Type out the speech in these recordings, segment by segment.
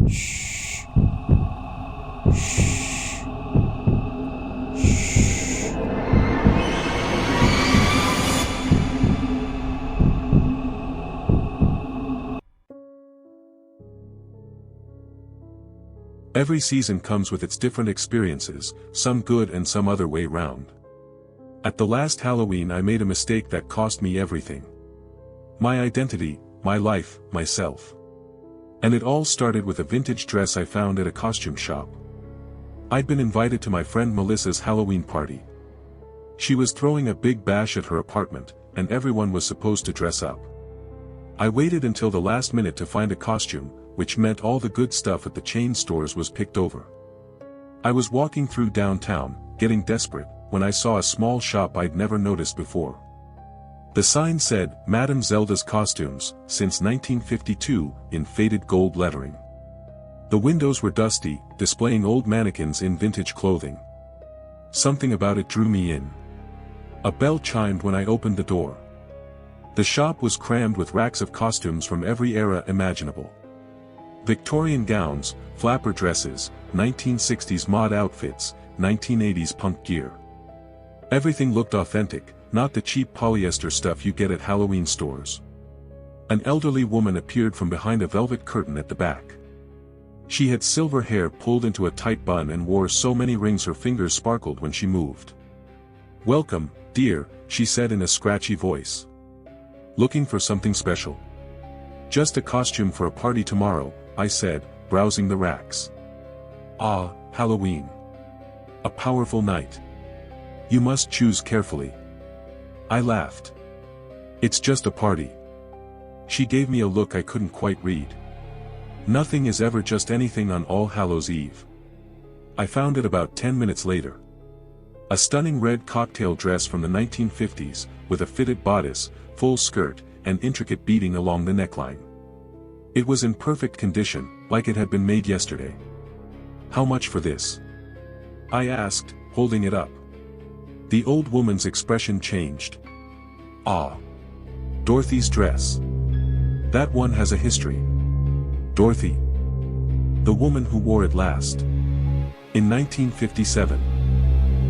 Shh. Shh. Shh. Every season comes with its different experiences, some good and some other way round. At the last Halloween I made a mistake that cost me everything. My identity, my life, myself. And it all started with a vintage dress I found at a costume shop. I'd been invited to my friend Melissa's Halloween party. She was throwing a big bash at her apartment, and everyone was supposed to dress up. I waited until the last minute to find a costume, which meant all the good stuff at the chain stores was picked over. I was walking through downtown, getting desperate, when I saw a small shop I'd never noticed before. The sign said, Madame Zelda's Costumes, since 1952, in faded gold lettering. The windows were dusty, displaying old mannequins in vintage clothing. Something about it drew me in. A bell chimed when I opened the door. The shop was crammed with racks of costumes from every era imaginable. Victorian gowns, flapper dresses, 1960s mod outfits, 1980s punk gear. Everything looked authentic, not the cheap polyester stuff you get at Halloween stores. An elderly woman appeared from behind a velvet curtain at the back. She had silver hair pulled into a tight bun and wore so many rings her fingers sparkled when she moved. "Welcome, dear," she said in a scratchy voice. "Looking for something special?" "Just a costume for a party tomorrow," I said, browsing the racks. "Ah, Halloween. A powerful night. You must choose carefully." I laughed. "It's just a party." She gave me a look I couldn't quite read. Nothing is ever just anything on All Hallows Eve. I found it about 10 minutes later. A stunning red cocktail dress from the 1950s, with a fitted bodice, full skirt, and intricate beading along the neckline. It was in perfect condition, like it had been made yesterday. "How much for this?" I asked, holding it up. The old woman's expression changed. "Ah. Dorothy's dress. That one has a history." "Dorothy? The woman who wore it last. In 1957.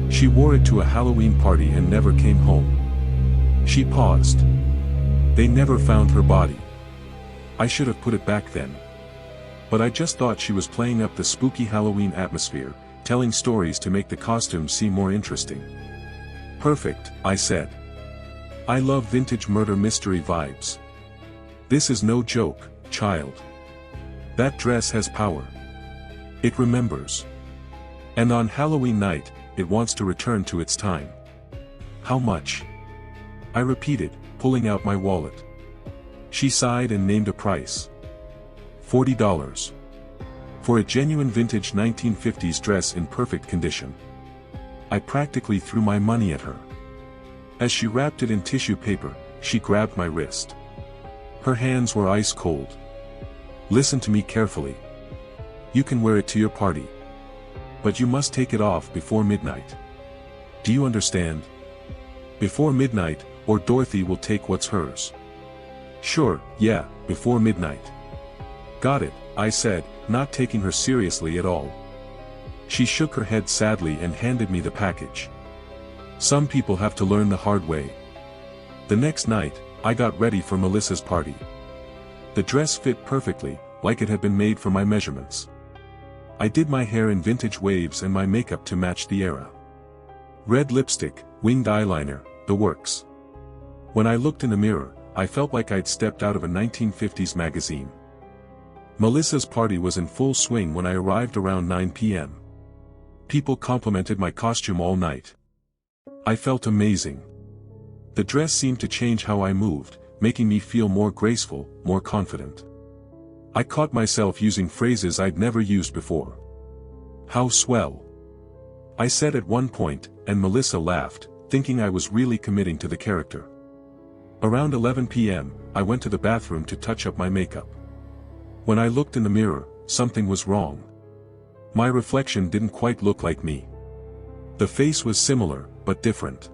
She wore it to a Halloween party and never came home." She paused. "They never found her body. I should have put it back then. But I just thought she was playing up the spooky Halloween atmosphere, telling stories to make the costumes seem more interesting." "Perfect," I said. "I love vintage murder mystery vibes. This is no joke, child. That dress has power. It remembers. And on Halloween night, it wants to return to its time." "How much?" I repeated, pulling out my wallet. She sighed and named a price. $40. For a genuine vintage 1950s dress in perfect condition. I practically threw my money at her. As she wrapped it in tissue paper, she grabbed my wrist. Her hands were ice cold. "Listen to me carefully. You can wear it to your party. But you must take it off before midnight. Do you understand? Before midnight, or Dorothy will take what's hers." "Sure, yeah, before midnight." "Got it," I said, not taking her seriously at all. She shook her head sadly and handed me the package. Some people have to learn the hard way. The next night, I got ready for Melissa's party. The dress fit perfectly, like it had been made for my measurements. I did my hair in vintage waves and my makeup to match the era. Red lipstick, winged eyeliner, the works. When I looked in the mirror, I felt like I'd stepped out of a 1950s magazine. Melissa's party was in full swing when I arrived around 9 p.m. People complimented my costume all night. I felt amazing. The dress seemed to change how I moved, making me feel more graceful, more confident. I caught myself using phrases I'd never used before. "How swell," I said at one point, and Melissa laughed, thinking I was really committing to the character. Around 11 p.m., I went to the bathroom to touch up my makeup. When I looked in the mirror, something was wrong. My reflection didn't quite look like me. The face was similar, but different.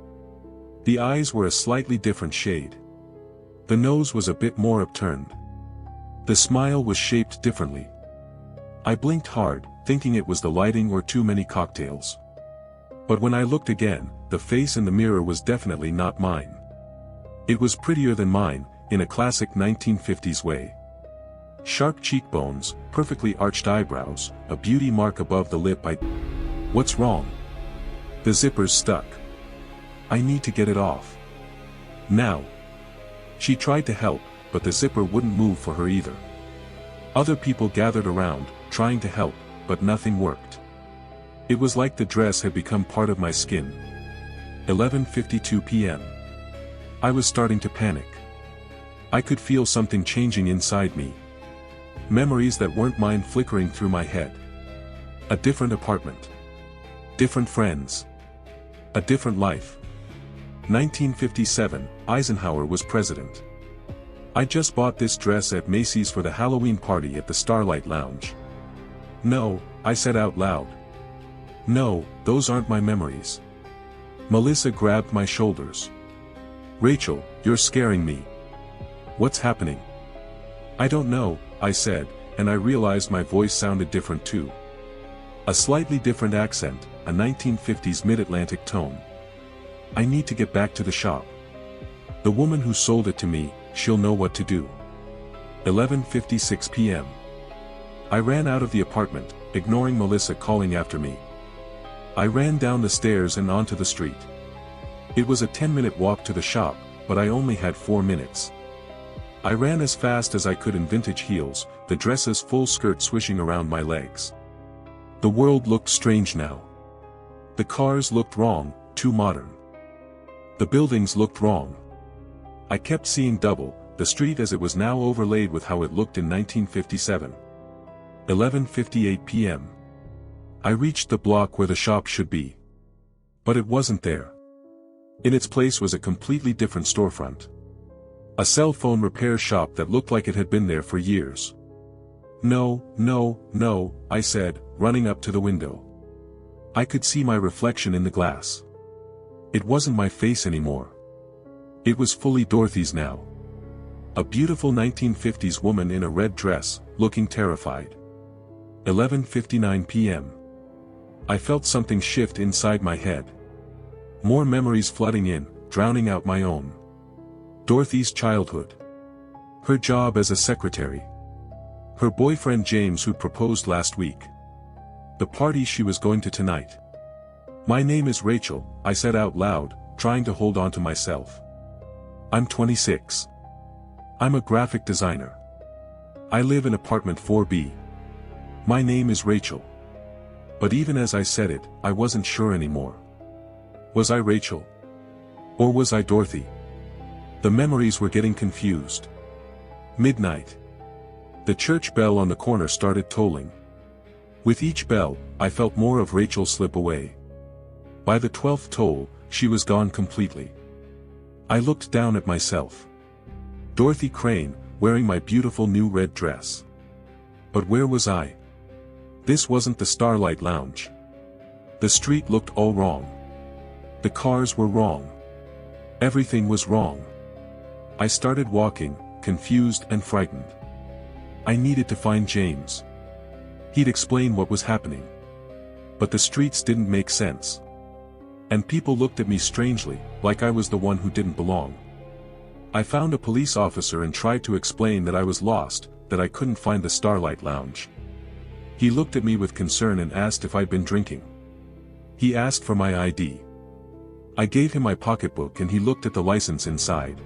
The eyes were a slightly different shade. The nose was a bit more upturned. The smile was shaped differently. I blinked hard, thinking it was the lighting or too many cocktails. But when I looked again, the face in the mirror was definitely not mine. It was prettier than mine, in a classic 1950s way. Sharp cheekbones, perfectly arched eyebrows, a beauty mark above the lip. What's wrong? The zipper's stuck. I need to get it off. Now. She tried to help, but the zipper wouldn't move for her either. Other people gathered around, trying to help, but nothing worked. It was like the dress had become part of my skin. 11:52 p.m. I was starting to panic. I could feel something changing inside me. Memories that weren't mine flickering through my head. A different apartment. Different friends. A different life. 1957, Eisenhower was president. I just bought this dress at Macy's for the Halloween party at the Starlight Lounge. No, I said out loud. No, those aren't my memories. Melissa grabbed my shoulders. Rachel, you're scaring me. What's happening? I don't know, I said, and I realized my voice sounded different too. A slightly different accent, a 1950s mid-Atlantic tone. I need to get back to the shop. The woman who sold it to me, she'll know what to do. 11:56 p.m. I ran out of the apartment, ignoring Melissa calling after me. I ran down the stairs and onto the street. It was a 10-minute walk to the shop, but I only had 4 minutes. I ran as fast as I could in vintage heels, the dress's full skirt swishing around my legs. The world looked strange now. The cars looked wrong, too modern. The buildings looked wrong. I kept seeing double, the street as it was now overlaid with how it looked in 1957. 11:58 p.m. I reached the block where the shop should be. But it wasn't there. In its place was a completely different storefront. A cell phone repair shop that looked like it had been there for years. No, no, no, I said, running up to the window. I could see my reflection in the glass. It wasn't my face anymore. It was fully Dorothy's now. A beautiful 1950s woman in a red dress, looking terrified. 11:59 p.m. I felt something shift inside my head. More memories flooding in, drowning out my own. Dorothy's childhood. Her job as a secretary. Her boyfriend James who proposed last week. The party she was going to tonight. My name is Rachel, I said out loud, trying to hold on to myself. I'm 26. I'm a graphic designer. I live in apartment 4B. My name is Rachel. But even as I said it, I wasn't sure anymore. Was I Rachel? Or was I Dorothy? The memories were getting confused. Midnight. The church bell on the corner started tolling. With each bell, I felt more of Rachel slip away. By the 12th toll, she was gone completely. I looked down at myself. Dorothy Crane, wearing my beautiful new red dress. But where was I? This wasn't the Starlight Lounge. The street looked all wrong. The cars were wrong. Everything was wrong. I started walking, confused and frightened. I needed to find James. He'd explain what was happening. But the streets didn't make sense. And people looked at me strangely, like I was the one who didn't belong. I found a police officer and tried to explain that I was lost, that I couldn't find the Starlight Lounge. He looked at me with concern and asked if I'd been drinking. He asked for my ID. I gave him my pocketbook and he looked at the license inside.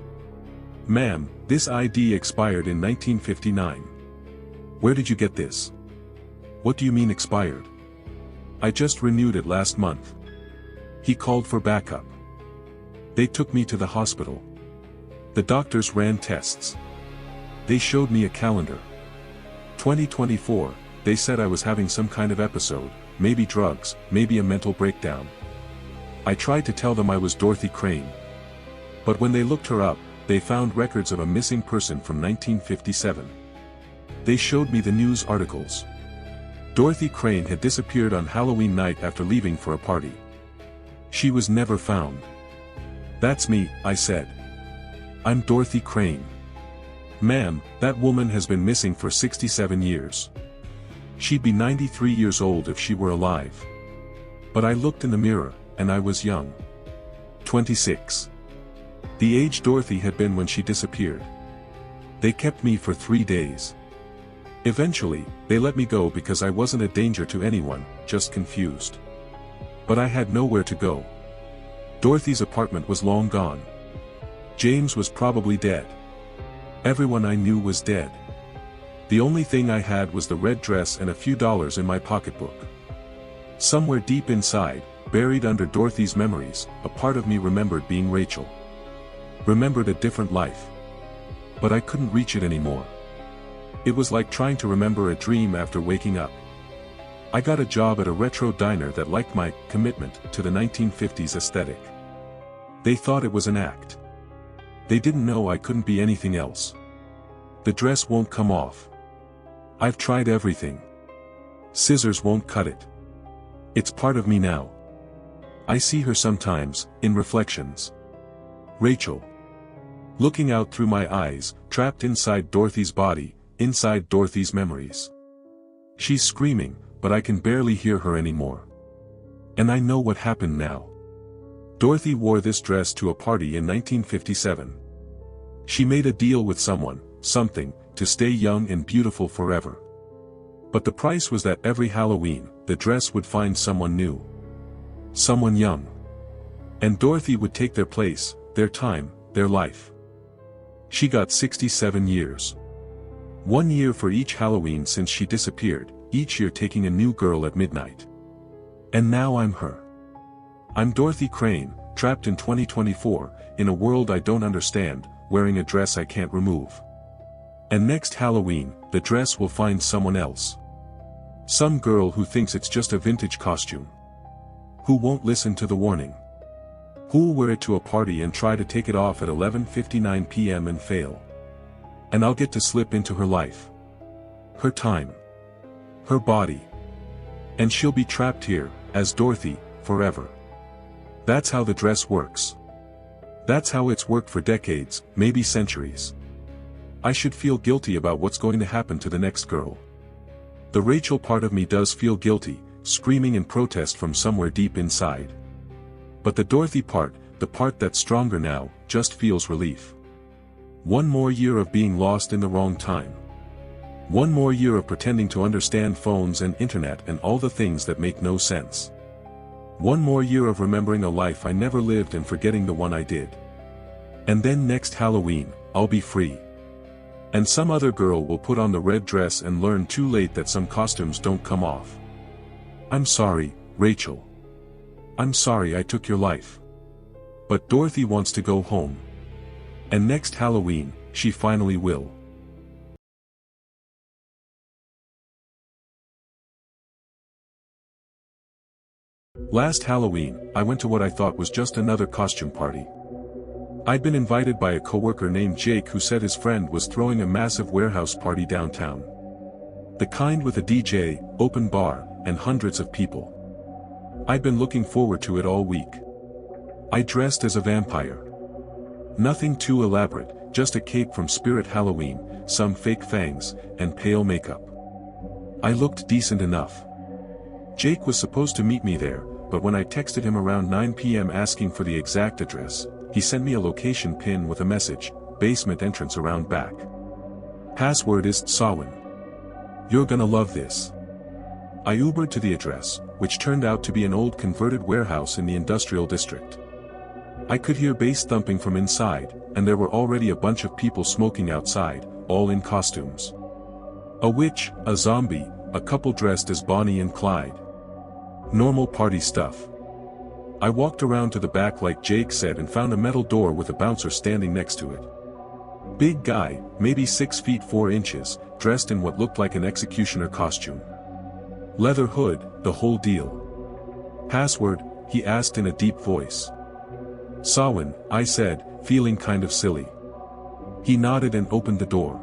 Ma'am, this ID expired in 1959. Where did you get this? What do you mean expired? I just renewed it last month. He called for backup. They took me to the hospital. The doctors ran tests. They showed me a calendar. 2024, they said I was having some kind of episode, maybe drugs, maybe a mental breakdown. I tried to tell them I was Dorothy Crane. But when they looked her up, they found records of a missing person from 1957. They showed me the news articles. Dorothy Crane had disappeared on Halloween night after leaving for a party. She was never found. That's me, I said. I'm Dorothy Crane. Ma'am, that woman has been missing for 67 years. She'd be 93 years old if she were alive. But I looked in the mirror, and I was young. 26. The age Dorothy had been when she disappeared. They kept me for 3 days. Eventually, they let me go because I wasn't a danger to anyone, just confused. But I had nowhere to go. Dorothy's apartment was long gone. James was probably dead. Everyone I knew was dead. The only thing I had was the red dress and a few dollars in my pocketbook. Somewhere deep inside, buried under Dorothy's memories, a part of me remembered being Rachel. Remembered a different life. But I couldn't reach it anymore. It was like trying to remember a dream after waking up. I got a job at a retro diner that liked my commitment to the 1950s aesthetic. They thought it was an act. They didn't know I couldn't be anything else. The dress won't come off. I've tried everything. Scissors won't cut it. It's part of me now. I see her sometimes, in reflections. Rachel. Looking out through my eyes, trapped inside Dorothy's body, inside Dorothy's memories. She's screaming, but I can barely hear her anymore. And I know what happened now. Dorothy wore this dress to a party in 1957. She made a deal with someone, something, to stay young and beautiful forever. But the price was that every Halloween, the dress would find someone new. Someone young. And Dorothy would take their place, their time, their life. She got 67 years. 1 year for each Halloween since she disappeared, each year taking a new girl at midnight. And now I'm her. I'm Dorothy Crane, trapped in 2024, in a world I don't understand, wearing a dress I can't remove. And next Halloween, the dress will find someone else. Some girl who thinks it's just a vintage costume. Who won't listen to the warning. Who'll wear it to a party and try to take it off at 11:59 p.m. and fail. And I'll get to slip into her life. Her time. Her body. And she'll be trapped here, as Dorothy, forever. That's how the dress works. That's how it's worked for decades, maybe centuries. I should feel guilty about what's going to happen to the next girl. The Rachel part of me does feel guilty, screaming in protest from somewhere deep inside. But the Dorothy part, the part that's stronger now, just feels relief. One more year of being lost in the wrong time. One more year of pretending to understand phones and internet and all the things that make no sense. One more year of remembering a life I never lived and forgetting the one I did. And then next Halloween, I'll be free. And some other girl will put on the red dress and learn too late that some costumes don't come off. I'm sorry, Rachel. I'm sorry I took your life. But Dorothy wants to go home. And next Halloween, she finally will. Last Halloween, I went to what I thought was just another costume party. I'd been invited by a coworker named Jake who said his friend was throwing a massive warehouse party downtown. The kind with a DJ, open bar, and hundreds of people. I'd been looking forward to it all week. I dressed as a vampire. Nothing too elaborate, just a cape from Spirit Halloween, some fake fangs, and pale makeup. I looked decent enough. Jake was supposed to meet me there, but when I texted him around 9 p.m. asking for the exact address, he sent me a location pin with a message, basement entrance around back. Password is Sawin. You're gonna love this. I Ubered to the address, which turned out to be an old converted warehouse in the industrial district. I could hear bass thumping from inside, and there were already a bunch of people smoking outside, all in costumes. A witch, a zombie, a couple dressed as Bonnie and Clyde. Normal party stuff. I walked around to the back like Jake said and found a metal door with a bouncer standing next to it. Big guy, maybe 6 feet 4 inches, dressed in what looked like an executioner costume. Leather hood, the whole deal. Password, he asked in a deep voice. Sawin, I said, feeling kind of silly. He nodded and opened the door.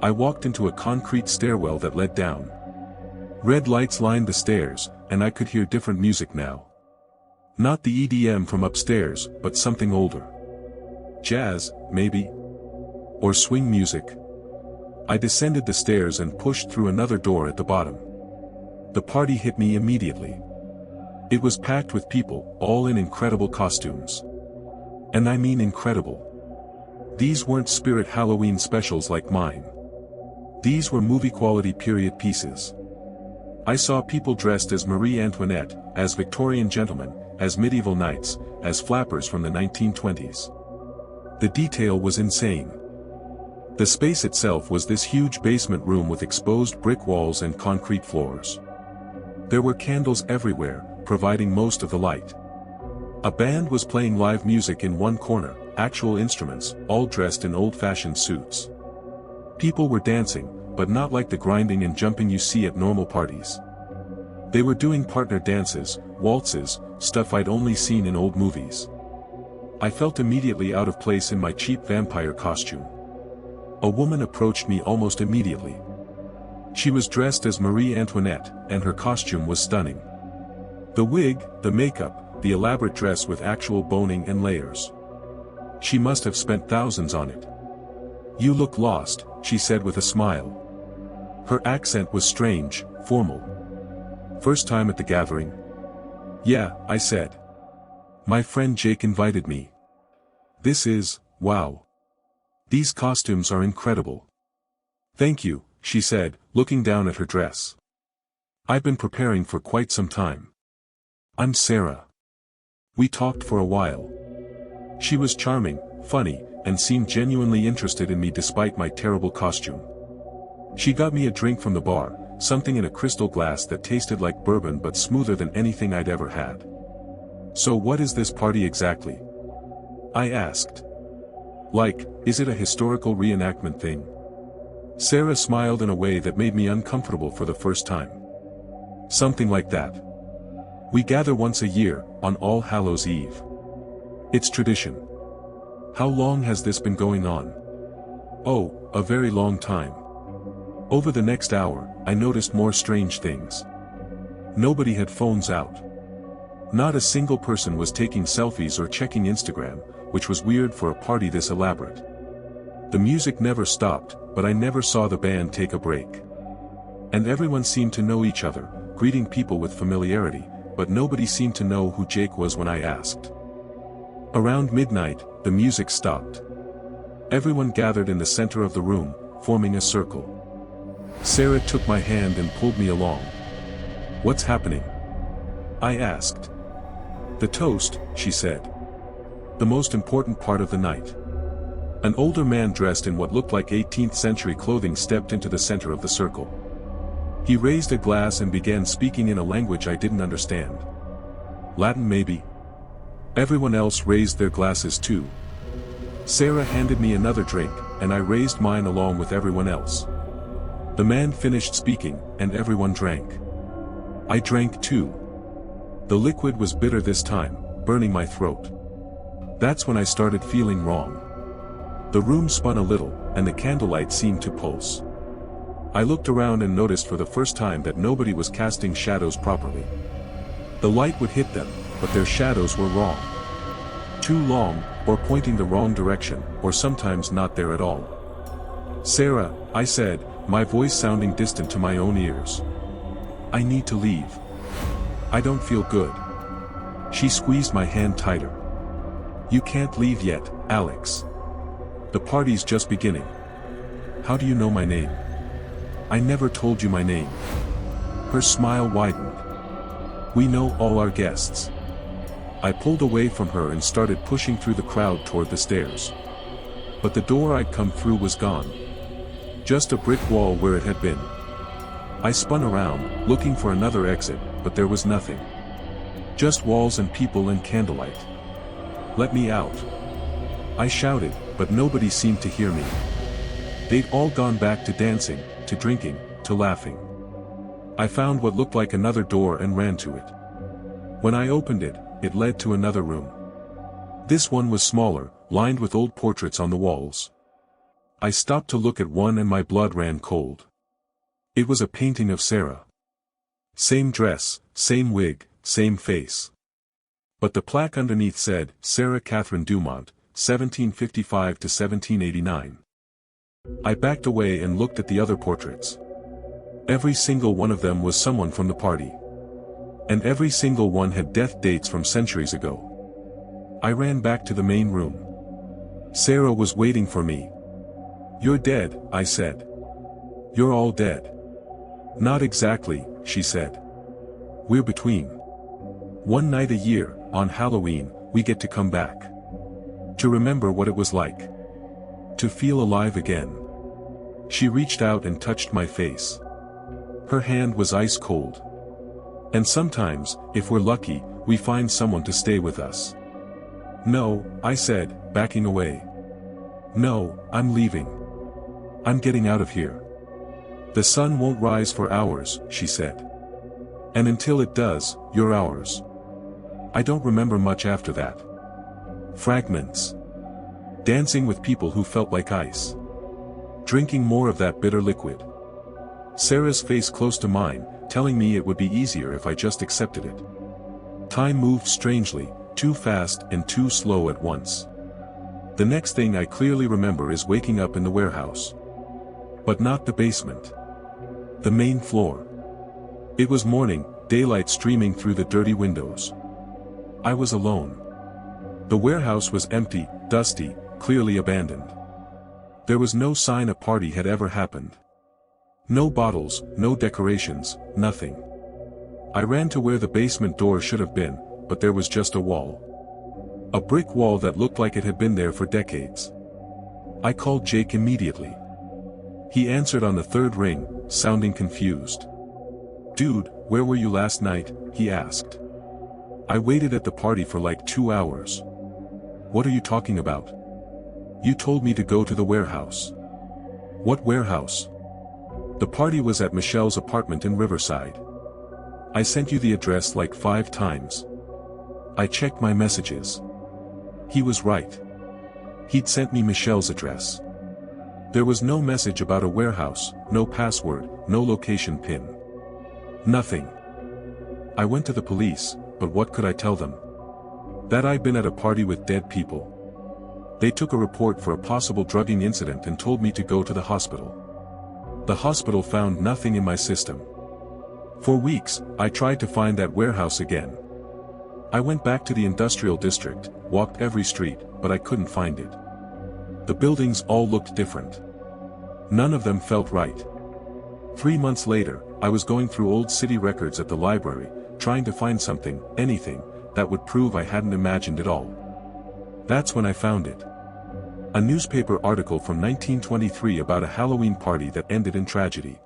I walked into a concrete stairwell that led down. Red lights lined the stairs, and I could hear different music now. Not the EDM from upstairs, but something older. Jazz, maybe? Or swing music? I descended the stairs and pushed through another door at the bottom. The party hit me immediately. It was packed with people, all in incredible costumes. And I mean incredible. These weren't Spirit Halloween specials like mine. These were movie-quality period pieces. I saw people dressed as Marie Antoinette, as Victorian gentlemen, as medieval knights, as flappers from the 1920s. The detail was insane. The space itself was this huge basement room with exposed brick walls and concrete floors. There were candles everywhere, providing most of the light. A band was playing live music in one corner, actual instruments, all dressed in old-fashioned suits. People were dancing, but not like the grinding and jumping you see at normal parties. They were doing partner dances, waltzes, stuff I'd only seen in old movies. I felt immediately out of place in my cheap vampire costume. A woman approached me almost immediately. She was dressed as Marie Antoinette, and her costume was stunning. The wig, the makeup, the elaborate dress with actual boning and layers. She must have spent thousands on it. "You look lost," she said with a smile. Her accent was strange, formal. "First time at the gathering?" "Yeah," I said. "My friend Jake invited me." "This is, wow. These costumes are incredible." "Thank you," she said, looking down at her dress. "I've been preparing for quite some time. I'm Sarah." We talked for a while. She was charming, funny, and seemed genuinely interested in me despite my terrible costume. She got me a drink from the bar, something in a crystal glass that tasted like bourbon but smoother than anything I'd ever had. "So what is this party exactly?" I asked. "Like, is it a historical reenactment thing?" Sarah smiled in a way that made me uncomfortable for the first time. "Something like that. We gather once a year, on All Hallows' Eve. It's tradition." "How long has this been going on?" "Oh, a very long time." Over the next hour, I noticed more strange things. Nobody had phones out. Not a single person was taking selfies or checking Instagram, which was weird for a party this elaborate. The music never stopped, but I never saw the band take a break. And everyone seemed to know each other, greeting people with familiarity, but nobody seemed to know who Jake was when I asked. Around midnight, the music stopped. Everyone gathered in the center of the room, forming a circle. Sarah took my hand and pulled me along. "What's happening?" I asked. "The toast," she said. "The most important part of the night." An older man dressed in what looked like 18th century clothing stepped into the center of the circle. He raised a glass and began speaking in a language I didn't understand. Latin maybe? Everyone else raised their glasses too. Sarah handed me another drink, and I raised mine along with everyone else. The man finished speaking, and everyone drank. I drank too. The liquid was bitter this time, burning my throat. That's when I started feeling wrong. The room spun a little, and the candlelight seemed to pulse. I looked around and noticed for the first time that nobody was casting shadows properly. The light would hit them, but their shadows were wrong. Too long, or pointing the wrong direction, or sometimes not there at all. "Sarah," I said, my voice sounding distant to my own ears. "I need to leave. I don't feel good." She squeezed my hand tighter. "You can't leave yet, Alex. The party's just beginning." "How do you know my name?" "I never told you my name." Her smile widened. "We know all our guests." I pulled away from her and started pushing through the crowd toward the stairs. But the door I'd come through was gone. Just a brick wall where it had been. I spun around, looking for another exit, but there was nothing. Just walls and people and candlelight. "Let me out!" I shouted, but nobody seemed to hear me. They'd all gone back to dancing, to drinking, to laughing. I found what looked like another door and ran to it. When I opened it, it led to another room. This one was smaller, lined with old portraits on the walls. I stopped to look at one and my blood ran cold. It was a painting of Sarah. Same dress, same wig, same face. But the plaque underneath said, Sarah Catherine Dumont, 1755 to 1789. I backed away and looked at the other portraits. Every single one of them was someone from the party. And every single one had death dates from centuries ago. I ran back to the main room. Sarah was waiting for me. "You're dead," I said. "You're all dead." "Not exactly," she said. "We're between. One night a year, on Halloween, we get to come back. To remember what it was like. To feel alive again." She reached out and touched my face. Her hand was ice cold. "And sometimes, if we're lucky, we find someone to stay with us." "No," I said, backing away. "No, I'm leaving. I'm getting out of here. The sun won't rise for hours," she said. "And until it does, you're ours." I don't remember much after that. Fragments. Dancing with people who felt like ice. Drinking more of that bitter liquid. Sarah's face close to mine, telling me it would be easier if I just accepted it. Time moved strangely, too fast and too slow at once. The next thing I clearly remember is waking up in the warehouse. But not the basement. The main floor. It was morning, daylight streaming through the dirty windows. I was alone. The warehouse was empty, dusty, clearly abandoned. There was no sign a party had ever happened. No bottles, no decorations, nothing. I ran to where the basement door should have been, but there was just a wall. A brick wall that looked like it had been there for decades. I called Jake immediately. He answered on the third ring, sounding confused. "Dude, where were you last night?" he asked. "I waited at the party for like 2 hours." "What are you talking about?" "You told me to go to the warehouse." "What warehouse?" "The party was at Michelle's apartment in Riverside. I sent you the address like 5 times. I checked my messages." He was right. He'd sent me Michelle's address. There was no message about a warehouse, no password, no location pin. Nothing. I went to the police, but what could I tell them? That I'd been at a party with dead people. They took a report for a possible drugging incident and told me to go to the hospital. The hospital found nothing in my system. For weeks, I tried to find that warehouse again. I went back to the industrial district, walked every street, but I couldn't find it. The buildings all looked different. None of them felt right. 3 months later, I was going through old city records at the library, trying to find something, anything, that would prove I hadn't imagined it all. That's when I found it. A newspaper article from 1923 about a Halloween party that ended in tragedy.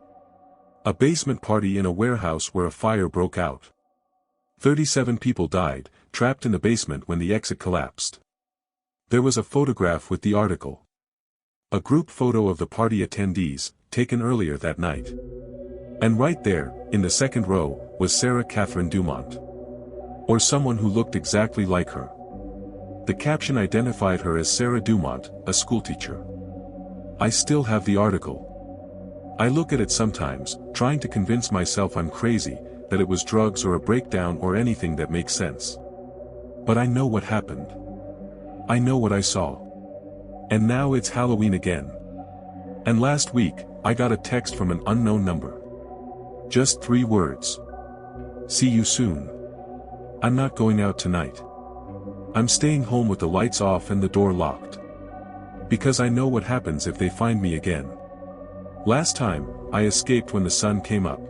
A basement party in a warehouse where a fire broke out. 37 people died, trapped in the basement when the exit collapsed. There was a photograph with the article. A group photo of the party attendees, taken earlier that night. And right there, in the second row, was Sarah Catherine Dumont. Or someone who looked exactly like her. The caption identified her as Sarah Dumont, a schoolteacher. I still have the article. I look at it sometimes, trying to convince myself I'm crazy, that it was drugs or a breakdown or anything that makes sense. But I know what happened. I know what I saw. And now it's Halloween again. And last week, I got a text from an unknown number. Just 3 words. "See you soon. I'm not going out tonight. I'm staying home with the lights off and the door locked. Because I know what happens if they find me again. Last time, I escaped when the sun came up.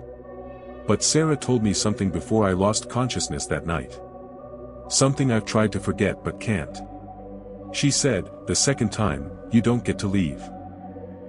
But Sarah told me something before I lost consciousness that night. Something I've tried to forget but can't. She said, the second time, you don't get to leave.